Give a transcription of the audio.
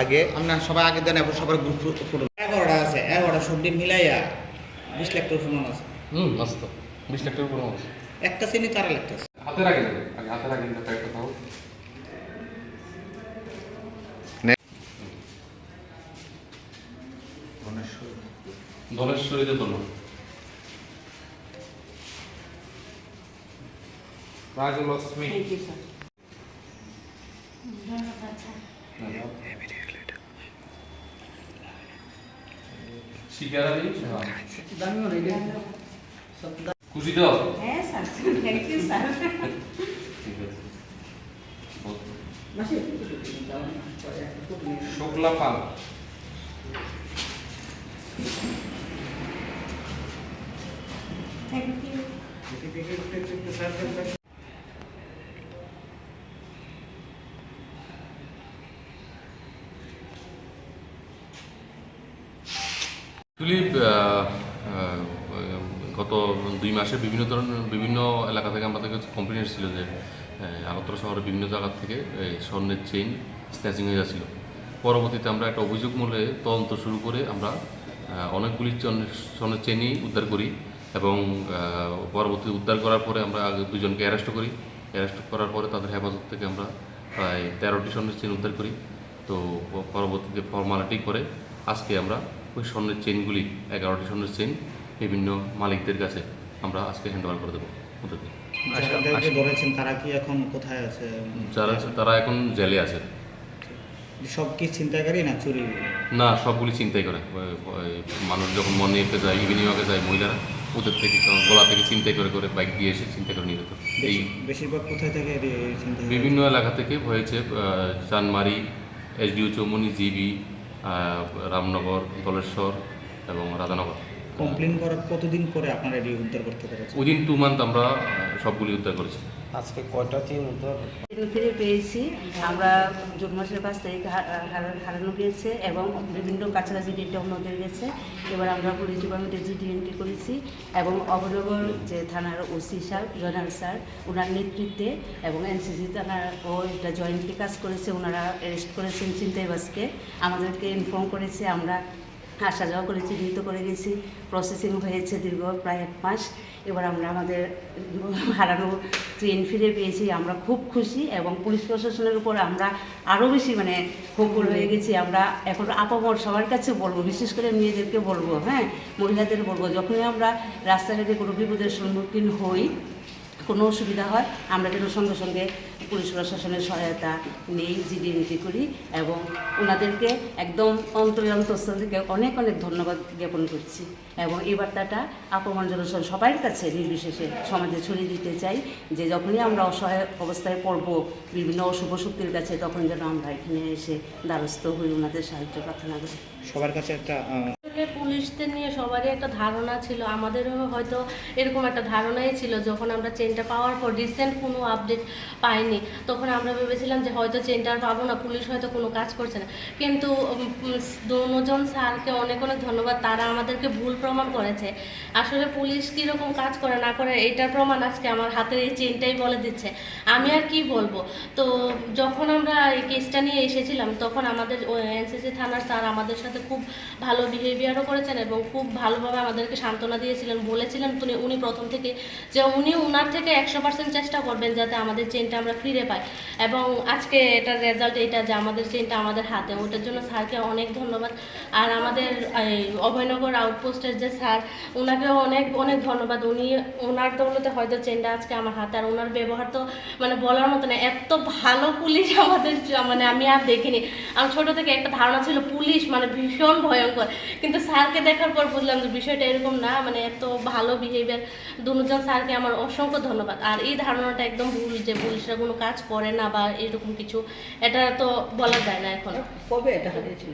আগে আমরা সবাই আগে দেন এখন সবার গ্রুপ ফটো 11টা আছে 11টা সব দিন মিলাইয়া 20 লাখ টাকা সমান আছে মস্ত 20 লাখ টাকার উপরে আছে একটা চিনি তারা লাগতেছে হাতে রাখেন আগে হাতে রাখেন একটা তাও ধনেশ্বরীতে তোলো রাজলক্ষ্মী শিকার আলী খুশি তো হ্যাঁ স্যার থ্যাংক ইউ স্যার ঠিক আছে শুক্লা পাল থ্যাংক ইউ তুলিপ গত 2 মাসে বিভিন্ন এলাকা থেকে আমাদের কাছে কমপ্লেন এসেছিল যে আগরতলা শহরের বিভিন্ন জায়গা থেকে স্বর্ণের চেইন স্ন্যাচিং হয়ে যাচ্ছিল। পরবর্তীতে আমরা একটা অভিযোগমূলে তদন্ত শুরু করে আমরা অনেকগুলি স্বর্ণের চেইনই উদ্ধার করি এবং পরবর্তী উদ্ধার করার পরে আমরা দুজনকে অ্যারেস্ট করি। অ্যারেস্ট করার পরে তাদের হেফাজত থেকে আমরা প্রায় 13টি স্বর্ণের চেইন উদ্ধার করি। তো পরবর্তীতে ফর্মালিটি করে আজকে আমরা ওই স্বর্ণের চেইনগুলি 11টি স্বর্ণের চেইন বিভিন্ন মালিকদের কাছে আমরা আজকে হ্যান্ডওভার করে দেবো ওদেরকে। যাদেরকে ধরেছেন তারা কি এখন কোথায় আছে? যারা তারা এখন জেলে আছে। সব কি ছিনতাইকারী না চুরি? না, সবগুলি চিন্তাই করে। মানুষ যখন মর্নিংয়ে যায়, ইভিনিং ওয়াকে যায়, মহিলারা ওদের থেকে গোলা থেকে চিন্তাই করে করে বাইক দিয়ে এসে চিন্তা করে নিয়ে যেত। এই বেশিরভাগ কোথায় থেকে ছিনতাই? বিভিন্ন এলাকা থেকে হয়েছে, চানমারি, এসডিও চৌমনি, জিবি, রামনগর, দলেশ্বর এবং রাধানগর। কমপ্লেন করার কতদিন পরে আপনারা এটি উদ্ধার করতে পেরেছেন? উইদিন 2 মান্থ আমরা সবগুলি উদ্ধার করেছি। আজকে কয়টা চেইন উদ্ধার? ফিরে পেয়েছি আমরা জুন মাসের 5 তারিখ হারানো গিয়েছে এবং বিভিন্ন কাছাকাছি ডেটে অন্য গেছে। এবার আমরা পুলিশ ডিপার্টমেন্টে জিডি এন্ট্রি করেছি এবং অভয়নগর যে থানার ওসি স্যার, জয়নাল স্যার, ওনার নেতৃত্বে এবং এনসিসি থানার ও এটা জয়েন্টলি কাজ করেছে। ওনারা অ্যারেস্ট করেছেন ছিনতাইবাজকে, আমাদেরকে ইনফর্ম করেছে, আমরা আসা যাওয়া করে চিহ্নিত করে গেছি। প্রসেসিং হয়েছে দীর্ঘ প্রায় 1 মাস। এবার আমরা আমাদের হারানো ট্রেন ফিরে পেয়েছি, আমরা খুব খুশি এবং পুলিশ প্রশাসনের উপর আমরা আরও বেশি ক্ষোভ্য হয়ে গেছি। আমরা এখন আপামর সবার কাছে বলবো, বিশেষ করে মেয়েদেরকে বলবো, হ্যাঁ মহিলাদের বলবো, যখনই আমরা রাস্তাঘাটে কোনো বিপদের সম্মুখীন হই, কোনো অসুবিধা হয়, আমরা যেন সঙ্গে সঙ্গে পুলিশ প্রশাসনের সহায়তা নেই, জিডি এন্ট্রি করি এবং ওনাদেরকে একদম অন্তঃস্থল থেকে অনেক অনেক ধন্যবাদ জ্ঞাপন করছি এবং এই বার্তাটা আপমান জনসন সবার কাছে নির্বিশেষে সমাজে ছড়িয়ে দিতে চাই যে যখনই আমরা অসহায় অবস্থায় পড়ব বিভিন্ন অশুভ শক্তির কাছে, তখন যেন আমরা এখানে এসে দ্বারস্থ হই, ওনাদের সাহায্য প্রার্থনা করি। সবার কাছে একটা পুলিশদের নিয়ে সবারই একটা ধারণা ছিল, আমাদেরও হয়তো এরকম একটা ধারণাই ছিল। যখন আমরা চেনটা পাওয়ার পর রিসেন্ট কোনো আপডেট পাইনি, তখন আমরা ভেবেছিলাম যে হয়তো চেনটা আর পাবো না, পুলিশ হয়তো কোনো কাজ করছে না। কিন্তু দুজন স্যারকে অনেক অনেক ধন্যবাদ, তারা আমাদেরকে ভুল প্রমাণ করেছে। আসলে পুলিশ কীরকম কাজ করে না করে এটার প্রমাণ আজকে আমার হাতের এই চেনটাই বলে দিচ্ছে। আমি আর কি বলবো। তো যখন আমরা এই কেসটা নিয়ে এসেছিলাম, তখন আমাদের এনসিসি থানার স্যার আমাদের সাথে খুব ভালো বিহেভিয়ারও করেছেন এবং খুব ভালোভাবে আমাদেরকে সান্ত্বনা দিয়েছিলেন। বলেছিলেন উনি প্রথম থেকে যে উনি ওনার থেকে 100% চেষ্টা করবেন যাতে আমাদের চেনটা আমরা ফিরে পাই এবং আজকে এটার রেজাল্ট এটা যে আমাদের চেনটা আমাদের হাতে, ওটার জন্য স্যারকে অনেক ধন্যবাদ। আর আমাদের অভয়নগর আউটপোস্টের যে স্যার, ওনাকেও অনেক অনেক ধন্যবাদ। ওনার দৌলতে হয়তো চেনটা আজকে আমার হাতে। আর ওনার ব্যবহার তো বলার মতো না, এত ভালো পুলিশ আমাদের আমি আর দেখিনি। আমার ছোটো থেকে একটা ধারণা ছিল পুলিশ ভীষণ ভয়ঙ্কর, কিন্তু স্যারকে দেখার পর বুঝলাম যে বিষয়টা এরকম না। এত ভালো বিহেভিয়ার, দুজন স্যারকে আমার অসংখ্য ধন্যবাদ। আর এই ধারণাটা একদম ভুল যে পুলিশরা কোনো কাজ করে না বা এরকম কিছু, এটা তো বলা যায় না। এখন কবে এটা হারিয়েছিল?